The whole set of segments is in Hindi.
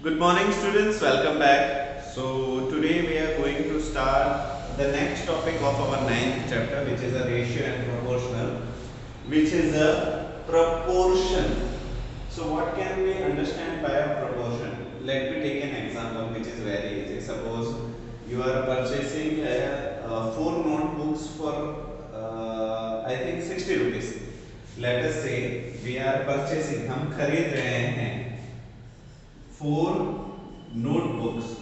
Good morning students, welcome back. So today we are going to start the next topic of our ninth chapter, which is a ratio and proportional, which is a proportion. So what can we understand by a proportion? Let me take an example which is very easy. Suppose you are purchasing four notebooks for I think 60 rupees. Let us say we are purchasing, हम खरीद रहे हैं 4 notebooks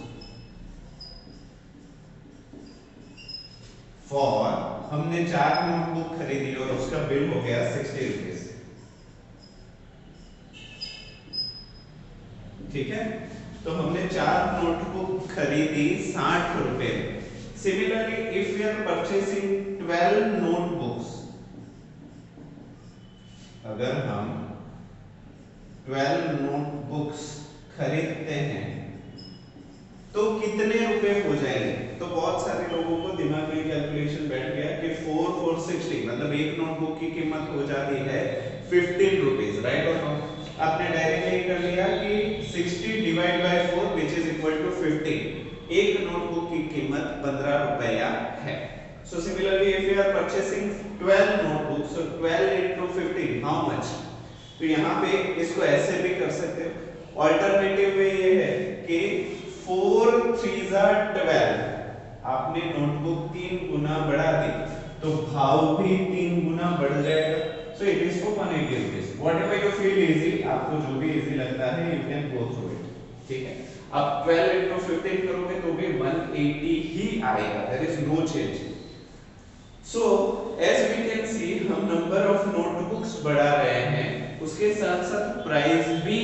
फॉर, हमने 4 नोटबुक खरीदी और उसका बिल हो गया 60 रुपीज। ठीक है, तो हमने 4 नोटबुक खरीदी 60 रुपए। Similarly if we are purchasing 12 notebooks, अगर हम 12 नोटबुक्स खरीदते हैं तो कितने रुपए हो जाएंगे? तो बहुत सारे लोगों को दिमाग में कैलकुलेशन बैठ गया कि 4 4 60, मतलब एक नोटबुक की कीमत हो जाती है 15 रुपीज, राइट? और आपने डायरेक्टली कर लिया कि 60 divide by 4 which is equal to 15। एक नोटबुक की कीमत 15 रुपया है। So similarly if you are purchasing 12 notebooks, so 12 into 15 how much? तो यहाँ पे इसको ऐसे भी कर सकते हो। ऑल्टरनेटिव वे ये है कि 4 3 12, आपने नोटबुक 3 गुना बढ़ा दी तो भाव भी 3 गुना बढ़ जाएगा। So it is for 180 rupees. Whatever you feel easy, आपको जो भी इजी लगता है you can go through it. ठीक है, आप 12 into 15 करोगे तो भी 180 ही आएगा, there is no change. So as we can see, हम नंबर ऑफ नोटबुक्स बढ़ा रहे हैं, उसके साथ साथ प्राइस भी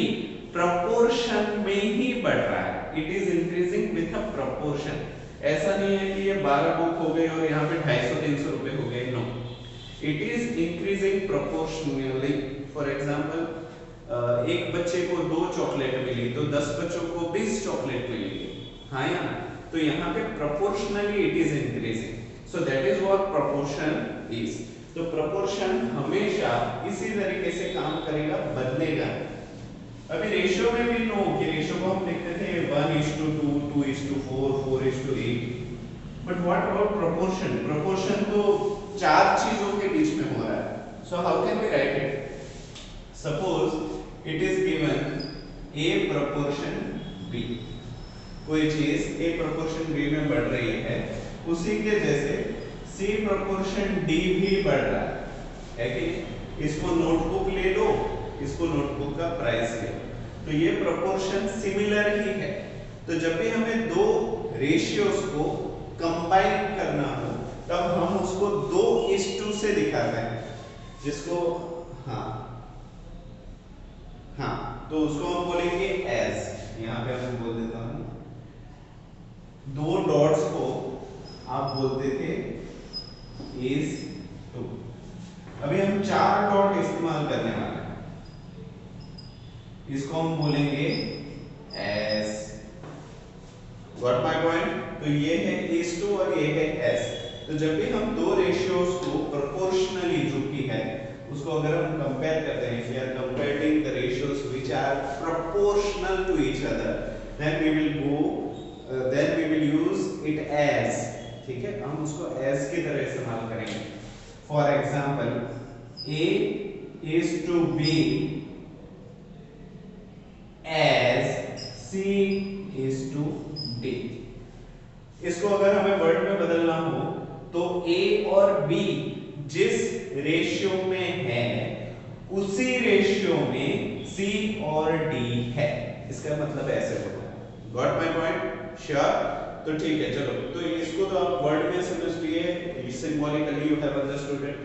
प्रपोर्शन में ही बढ़ रहा है। It is increasing with a proportion. ऐसा नहीं है कि ये 12 बुक हो गए और यहाँ पे 250-300 रुपए हो गए, no, it is increasing proportionally. For example एक बच्चे को 2 चॉकलेट मिली तो 10 बच्चों को 20 चॉकलेट मिलेगी, हाँ या ना? तो यहाँ पे proportionally it is increasing. So that is what proportion is. तो प्रोपोर्शन हमेशा इसी तरीके से काम करेगा, बदलेगा। अभी रेशियो में भी नो कि रेशियो को हम लिखते थे 1:2, 2:4, 4:8, but what about proportion? Proportion तो 4 चीजों के बीच में हो रहा है। So how can we write it? Suppose it is given A proportion B, कोई चीज A proportion B में बढ़ रही है, उसी के जैसे C proportion D भी बढ़ रहा है कि इसको नोटबुक ले लो, इसको नोटबुक का प्राइस ले, तो ये प्रोपोर्शन सिमिलर ही है। तो जब भी हमें दो रेशियोज को कंबाइन करना हो तब हम उसको 2:2 से दिखाते हैं, जिसको हाँ तो उसको हम बोलेंगे एज। यहाँ पे मैं बोल देता हूँ, 2 डॉट्स को आप बोलते थे इज 2। अभी हम 4 डॉट इस्तेमाल करने वाले हैं, इसको हम बोलेंगे एस। Got my point? तो ये है इज 2 और ये है एस। तो जब भी हम दो रेशियोज को प्रोपोर्शनली, जो की है उसको अगर हम कंपेयर करते हैं, we are comparing the ratios which are proportional to each other, then we will use it as. ठीक है, हम उसको एज की तरह इस्तेमाल करेंगे। For example A is to B as C is to D। इसको अगर हमें वर्ड में बदलना हो तो A और B जिस रेशियो में है उसी रेशियो में C और D है। इसका मतलब ऐसे होगा। Got my point? श्योर? तो ठीक है, चलो, तो इसको तो आप वर्ड में समझ लिए, symbolically you have understood it.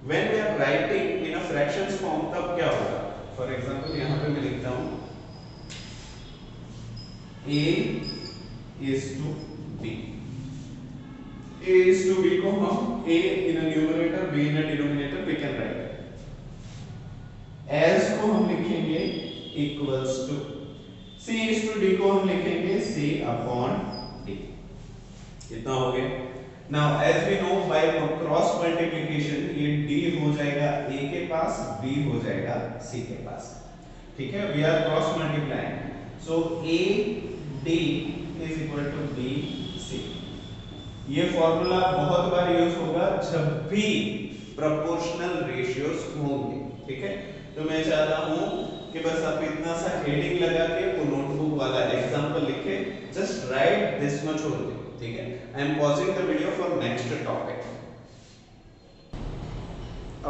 When we are writing in a fractions form तब क्या होगा? For example यहाँ पे मैं लिखता हूँ A is to B। A is to B को हम A in a numerator, B in a denominator we can write। as को हम लिखेंगे equals to, C is to D को हम लिखेंगे C upon D। कितना हो गया? Now as we know by cross multiplication ये D हो जाएगा A के पास, B हो जाएगा C के पास। ठीक है, we are cross multiplying. So A D is equal to B C. ये फॉर्मूला बहुत बार यूज होगा जब भी प्रोपोर्शनल रेशियोज होंगे, ठीक है। तो मैं चाहता हूं कि बस आप इतना सा हेडिंग लगा के वो नोटबुक वाला एग्जांपल लिखे, just write this much only, ठीक है। I am pausing the video for next topic.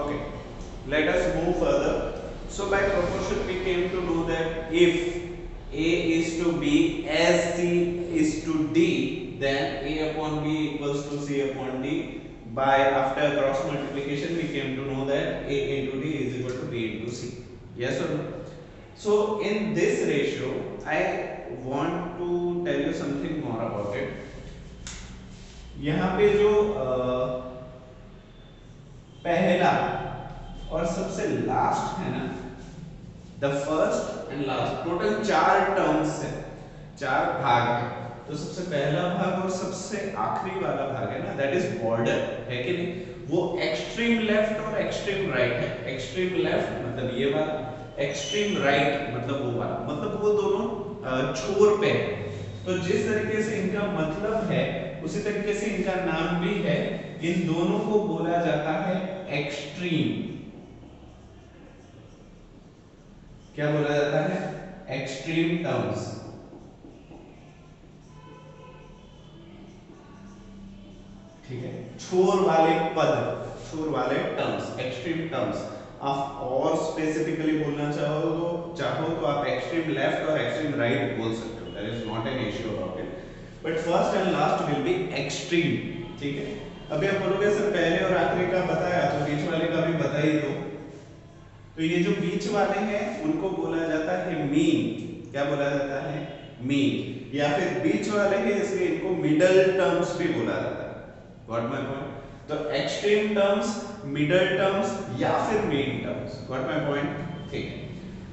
Okay, let us move further. So by proportion we came to know that if A is to B as C is to D, then A upon B equals to C upon D. By after cross multiplication we came to know that A into D is equal to B into C. Yes or no? So in this ratio I want to tell you something more about it. यहाँ पे जो पहला और सबसे लास्ट है ना, the first and last, total 4 terms है, 4 भाग है। तो सबसे पहला भाग और सबसे आखिरी वाला भाग है ना, दैट इज बॉर्डर, है कि नहीं। वो एक्सट्रीम लेफ्ट और एक्सट्रीम राइट है। एक्सट्रीम लेफ्ट मतलब ये वाला, एक्सट्रीम राइट मतलब वो वाला, मतलब वो दोनों छोर पे है। तो जिस तरीके से इनका मतलब है उसी तरीके से इनका नाम भी है। इन दोनों को बोला जाता है एक्सट्रीम। क्या बोला जाता है? Extreme terms. ठीक है, छोर वाले पद, छोर वाले टर्म्स, एक्सट्रीम टर्म्स। आप और स्पेसिफिकली बोलना चाहो तो आप एक्सट्रीम लेफ्ट और एक्सट्रीम राइट बोल सकते हो, there is not an issue about it, but first and last will be extreme, ठीक है। अभी आप बोलोगे सर पहले और आखिरी का बताया तो बीच वाले का भी बता ही दो। तो ये जो बीच वाले हैं उनको बोला जाता है मीन। क्या बोला जाता है? मीन। या फिर बीच वाले हैं इसलिए इनको मिडल टर्म्स भी बोला जाता है। Got my point? तो एक्सट्रीम टर्म्स, मिडल टर्म्स या फिर mean terms. Got my point? ठीक है।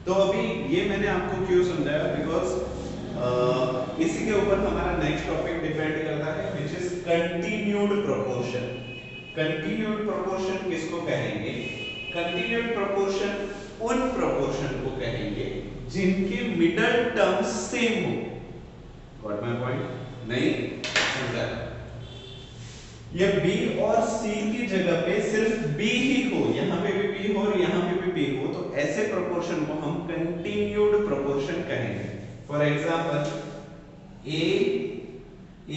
तो अभी ये मैंने आपको क्यों समझाया, बिकॉज इसी के ऊपर हमारा नेक्स्ट टॉपिक डिपेंड करता है, which is continued proportion. Continued proportion किसको कहेंगे? कंटिन्यूड प्रोपोर्शन उन प्रोपोर्शन को कहेंगे जिनके मिडल टर्म्स सेम हो। Got my point? नहीं समझा? ये B और C की जगह पे सिर्फ B ही हो, यहाँ पे भी B हो और यहाँ पे भी B हो, तो ऐसे प्रोपोर्शन को हम कंटिन्यूड प्रोपोर्शन कहेंगे। For example A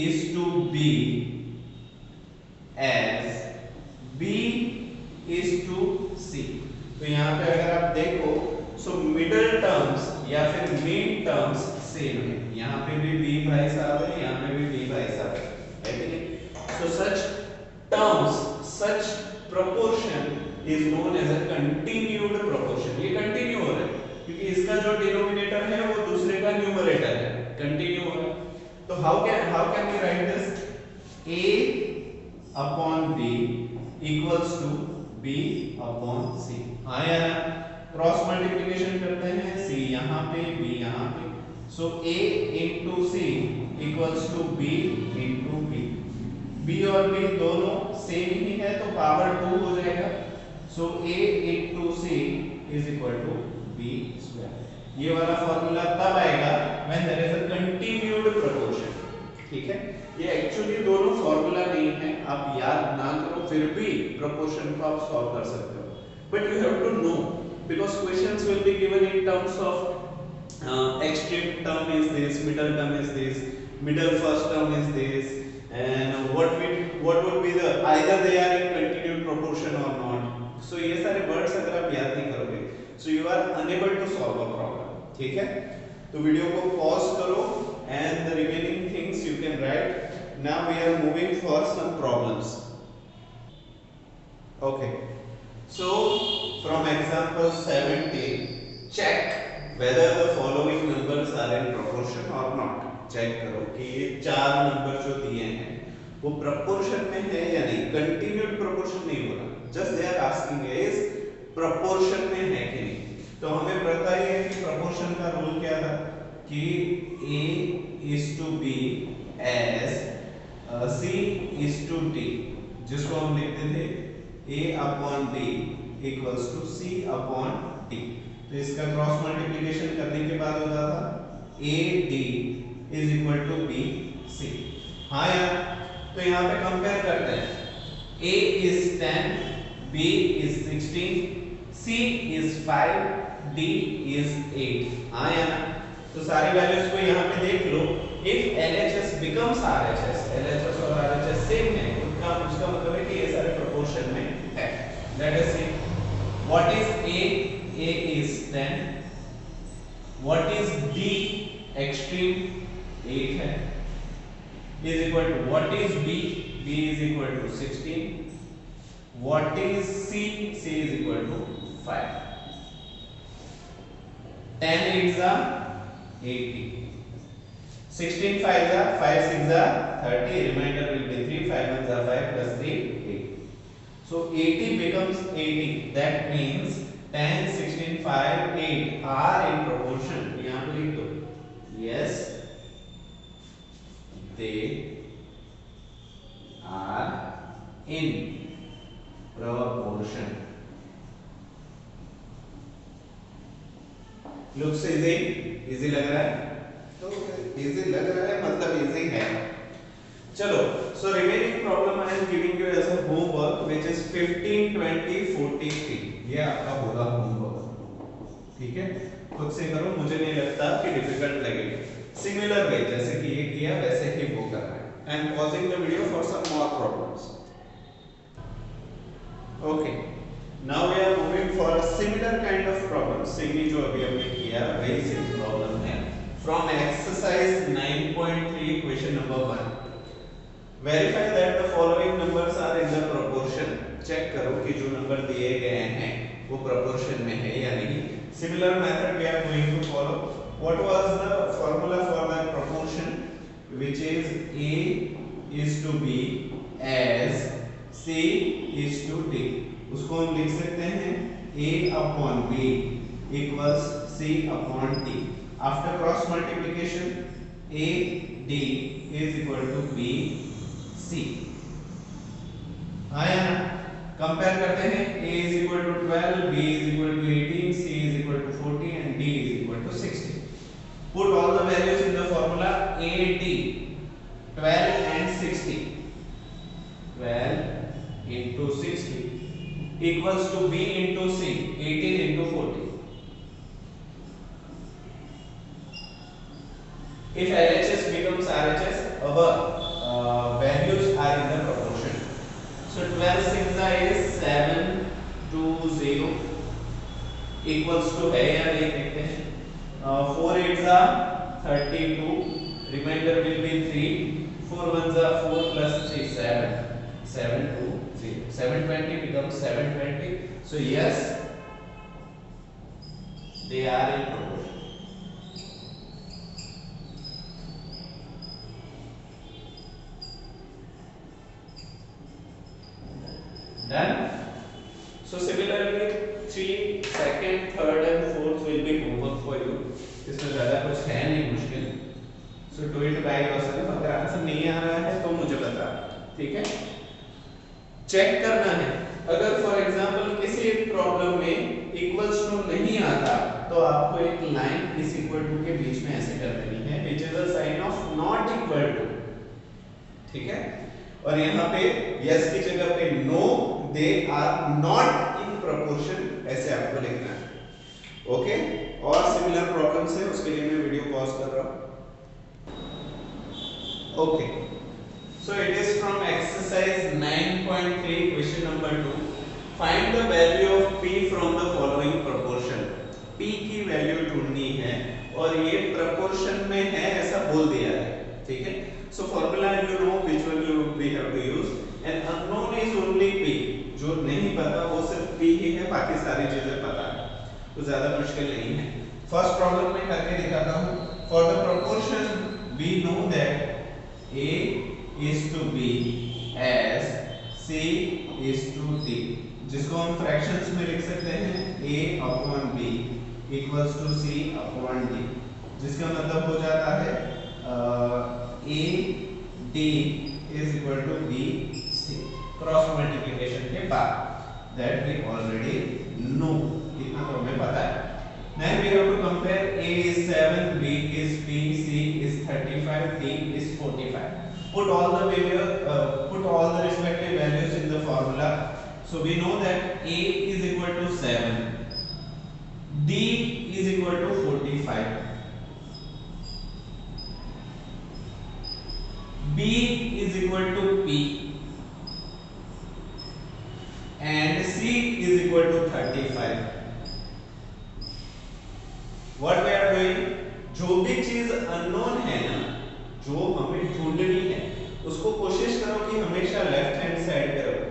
is to B as B is to C। तो यहाँ पे अगर आप देखो सो मिडल टर्म्स या फिर मीन टर्म्स सेम है। यहाँ पे भी B भाई साहब है, यहाँ पे भी B भाई साहब है कि नहीं? So such terms, such proportion is known as a continued proportion। ये कंटिन्यू हो रहा है क्योंकि इसका जो डिनोमिनेटर है वो दूसरे का न्यूमरेटर है, कंटिन्यू हो रहा है। तो how can we write this? A upon B equals to B upon C। हाँ या ना? क्रॉस मल्टीप्लिकेशन करते हैं, C यहाँ पे B यहाँ पे, so A into C equals to B into B। B और B दोनों सेम ही है तो पावर 2 हो जाएगा, so A into C is equal to B square। ये वाला फॉर्मूला तब आएगा when there is a continued proportion। ठीक है, ये एक्चुअली दोनों फॉर्मूला नहीं है, आप याद ना करो फिर भी प्रोपोर्शन को आप सॉल्व कर सकते हो, but you have to know because questions will be given in terms of extreme term is this, middle term is this, middle first term is this, and what would be the either they are in continued proportion or not। so ये सारे वर्ड्स अगर आप याद नहीं करोगे so you are unable to solve a problem। ठीक है, तो वीडियो को पॉज करो and the remaining things you can write। now we are moving for some problems। okay, so from example 17 check whether the following numbers are in proportion or not। Check करो कि ये 4 नंबर जो दिए हैं वो प्रोपोर्शन में है या नहीं। कंटिन्यूड प्रोपोर्शन नहीं बोला, just they are asking is proportion में है कि नहीं। तो हमें पता ही है कि प्रोपोर्शन का रूल क्या था कि A is to B as C is to D, जिसको हम लिखते थे A upon D equals to C upon D। तो इसका क्रॉस मल्टीप्लिकेशन करने के बाद होता था AD is equal to BC। हाँ यार, तो यहाँ पे कंपेयर करते हैं। A is 10, B is 16, C is 5, D is 8। हाँ यार, तो सारी वैल्यूज को यहाँ पे देख लो। If LHS becomes RHS, LHS और RHS सेम है, उसका मतलब है कि ये सारे प्रोपोर्शन में है। Let us see what is A? A is 10। What is D? Extreme 8 है, is equal to what is B? B is equal to 16। What is C? C is equal to 5। 10 8s are 80, 16 5s are 5 6s are 30, remainder will be 3, 5 1s are 5 plus 3 8। So 80 becomes 80, that means 10 16 5 8 are in proportion। यहाँ पे लिख दो, yes they are in proportion। looks easy लग रहा है, तो easy लग रहा है मतलब easy है। चलो, so remaining problem I am giving you as a homework which is 15 20 43। ये आपका होगा होमवर्क, ठीक है, खुद से करो, मुझे नहीं लगता कि डिफिकल्ट लगेगा। सिमिलर वे जैसे कि ये किया वैसे ही वो करना है। I am pausing the video for some more problems। Okay, now we are moving for a similar kind of problem। Semi जो अभी हमने किया वही सेम प्रॉब्लम है। From exercise 9.3 question number 1, verify that the following numbers are in the proportion। Check करो कि जो नंबर दिए गए हैं वो proportion में है या नहीं। Similar method we are going to follow। What was the formula for that proportion? Which is A is to B as C is to D। उसको हम लिख सकते हैं A upon B equals C upon D। After cross multiplication A D is equal to B C। आया ना, कंपेयर करते हैं। A is equal to 12, B is equal to 18, C is equal to 40 and D is equal to 60। Put all the values in the formula AD 12 and 60। 12 into 60 equals to B into C 18 into 40। If LHS becomes RHS, our values are in the proportion। So 12 6 is 720 equals to है या नहीं देखते हैं। 4 8s are 32, remainder will be 3, 4 1s are 4 plus 3 7, 720, 720 becomes 720। So yes, they are in proportion। Done? So similarly 3, 2nd, 3rd and 4th will be homework for you। इसमें ज़्यादा कुछ है नहीं मुश्किल। So do it by yourself। अगर आंसर नहीं आ रहा है तो मुझे बता, ठीक है। चेक करना है, अगर फॉर एग्जांपल किसी प्रॉब्लम में इक्वल्स टू नहीं आता तो आपको एक लाइन इस इक्वल टू के बीच में ऐसे कर देनी है which is a sign of not equal to, ठीक है। और यहाँ पे yes की जगह पे no, they are not in proportion ऐसे आपको लिखना है। ओके, और सिमिलर प्रॉब्लम्स है, उसके लिए मैं वीडियो पॉज कर रहा हूँ। Okay, so it is from exercise 9.3 question number 2। find the value of p from the following proportion। p की वैल्यू ढूंढनी है और ये proportion में है ऐसा बोल दिया है, ठीक है। so formula you know which one you we have to use, and unknown is only p। जो नहीं पता वो सिर्फ p ही है, बाकी सारी चीजें पता है, तो ज्यादा मुश्किल नहीं है। फर्स्ट प्रॉब्लम में करके दिखाता हूँ। for the proportion we know that a is to b as c is to d, जिसको हम फ्रैक्शंस में लिख सकते हैं a upon b equals to c upon d, जिसका मतलब हो जाता है a d is equal to b c cross multiplication के बाद। that we already know, इतना तो हमें पता है। Then we have to compare a is 7, b is p put all the respective values in the formula. So we know that A is equal to 7, D is equal to 45, B is equal to P, and C is equal to 35. What we are doing, जो भी चीज अननोन है ना, जो हमें ढूंढनी है, उसको कोशिश करो कि हमेशा लेफ्ट हैंड साइड पे रखो।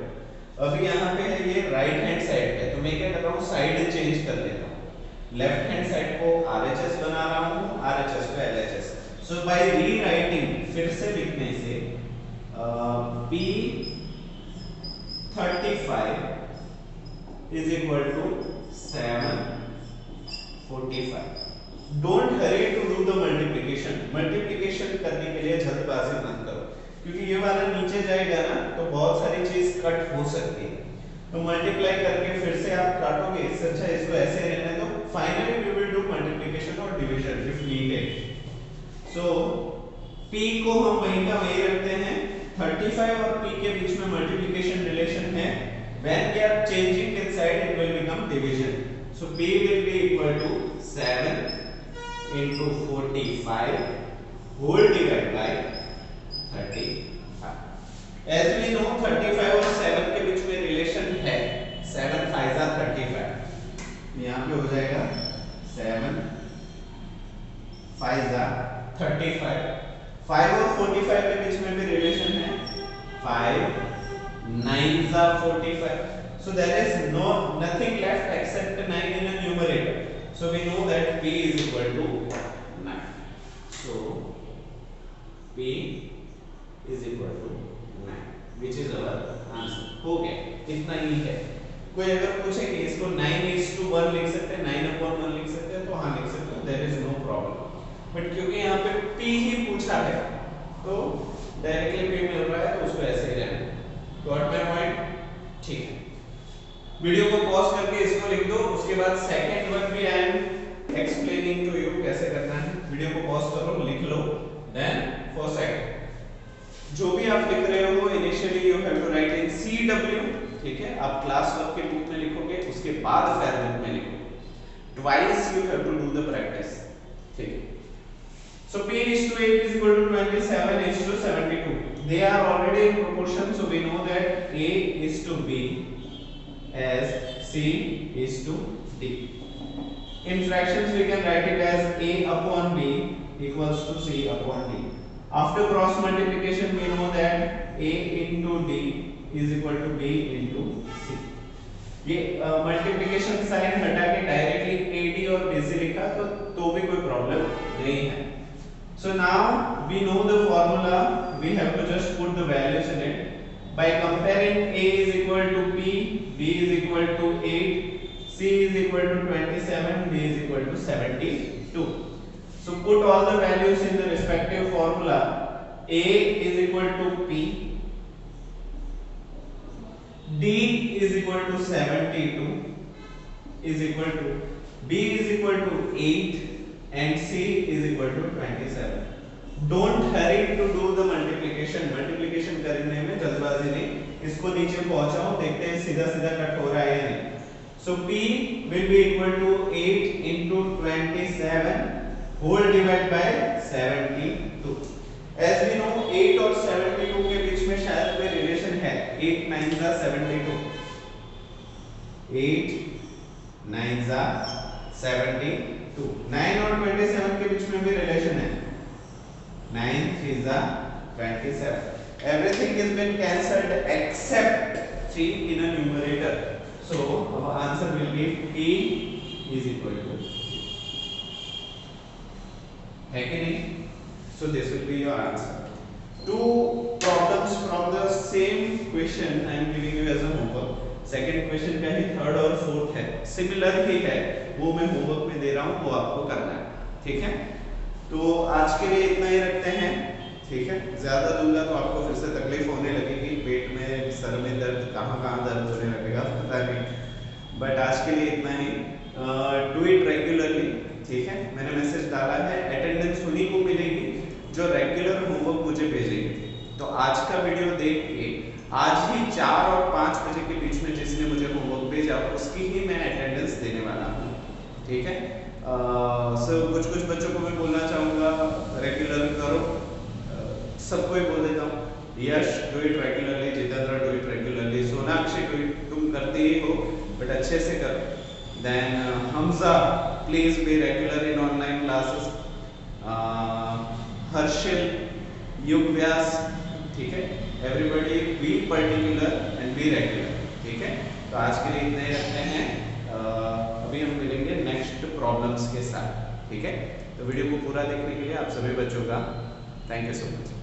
अभी यहाँ पे है ये राइट हैंड साइड पे, तो मैं क्या कर रहा हूँ, साइड चेंज कर देता हूँ। लेफ्ट हैंड साइड को RHS बना रहा हूँ, RHS को LHS। सो बाय रीराइटिंग, फिर से लिखने से P35 is equal to 745. Don't hurry to do the multiplication. Multiplication करने के लिए जल्दबाजी मत करो, क्योंकि ये वाला नीचे जाएगा ना तो बहुत सारी चीज कट हो सकती है। तो मल्टीप्लाई करके फिर से आप काटोगे, इससे अच्छा इसको ऐसे रहने दो। Finally we will do multiplication और division if needed. So P को हम वहीं का वहीं रखते हैं। 35 और P के बीच में मल्टीप्लिकेशन रिलेशन है। When we are changing inside, it will become division. So P will be equal to 7 into 45 whole divided by 35. As we know, 35 और 7 के बीच में रिलेशन है। 7 5 35, यहाँ पे हो जाएगा 7 5 35। 5 और 45 के बीच में भी रिलेशन है। 5 9 45. So there is nothing left except 9 in a numerator. So we know that P is equal to 9. So P is equal to 9, which is our answer. हो गया, इतना ही है। कोई अगर पूछे कि इसको 9:1 लिख सकते हैं, 9/1 लिख सकते हैं, तो हाँ लिख सकते हो, there is no problem. But क्योंकि यहाँ पे P ही पूछा है, तो डायरेक्टली P मिल रहा है, तो उसको ऐसे ही रहना। Got my point? ठीक है। वीडियो को पॉज करके इसको लिख दो, उसके बाद सेकंड वन भी I am explaining to you कैसे करना है। वीडियो को पॉज करो, लिख लो, देन फॉर सेकंड जो भी आप लिख रहे हो initially you have to write in CW, ठीक है। आप क्लास वर्क के बुक में लिखोगे, उसके बाद फेयर बुक में लिखोगे। Twice you have to do the practice, ठीक है। So P:8 is equal to 27:72. They are already in proportion, so we know that A is to B as C is to D. In fractions we can write it as A upon B equals to C upon D. After cross multiplication we know that A into D is equal to B into C. ये मल्टीप्लिकेशन साइन हटा के डायरेक्टली AD और BC लिखा तो भी कोई प्रॉब्लम नहीं है। So now we know the formula, we have to just put the values in it. By comparing A is equal to P, B is equal to 8, C is equal to 27, D is equal to 72. So put all the values in the respective formula. A is equal to P, D is equal to 72 is equal to, B is equal to 8 and C is equal to 27. Don't hurry to do the multiplication. Multiplication करने में जल्दबाजी नहीं, इसको नीचे पहुंचाओ, देखते हैं सीधा सीधा कट हो रहा है या नहीं। So P will be equal to 8 into 27 whole divided by 72. As we know 8 और 72 के बीच में शायद कोई रिलेशन है। 8 9 72, 8 9 72, 9 और 27 के बीच में भी रिलेशन है। 9 3 27. Everything has been cancelled except 3 in a numerator. So our answer will be P is equal to 3. है कि नहीं? So this will be your answer. Two problems from the same question I am giving you as a homework. Second question का ही थर्ड और फोर्थ है, सिमिलर ही है, वो मैं होमवर्क में दे रहा हूँ, वो आपको करना है, ठीक है। तो आज के लिए इतना ही रखते हैं, ठीक है। ज्यादा दूंगा तो आपको फिर से तकलीफ होने लगेगी, पेट में सर में दर्द, कहाँ कहाँ दर्द होने लगेगा पता नहीं, बट आज के लिए इतना ही। डू इट रेगुलरली, ठीक है। मैंने मैसेज डाला है, अटेंडेंस उन्हीं को मिलेगी जो रेगुलर होमवर्क मुझे भेजेंगे, तो आज का वीडियो देख के आज ही 4 और 5 बजे के बीच में जिसने मुझे होमवर्क भेजा उसकी ही मैं अटेंडेंस देने वाला हूँ, ठीक है। कुछ बच्चों को मैं बोलना चाहूँगा रेगुलर करो, सबको ही बोल देता हूँ। Yash do it regularly, Jitendra do it regularly, Sonakshi do it, तुम करते ही हो बट अच्छे से करो। Then Hamza please be regular in online classes. Harshil, Yug Vyas, ठीक है, everybody be particular and be regular, ठीक है। तो आज के लिए इतना ही रखते हैं, अभी हम मिलेंगे नेक्स्ट प्रॉब्लम्स के साथ, ठीक है। तो वीडियो को पूरा देखने के लिए आप सभी बच्चों का थैंक यू सो मच।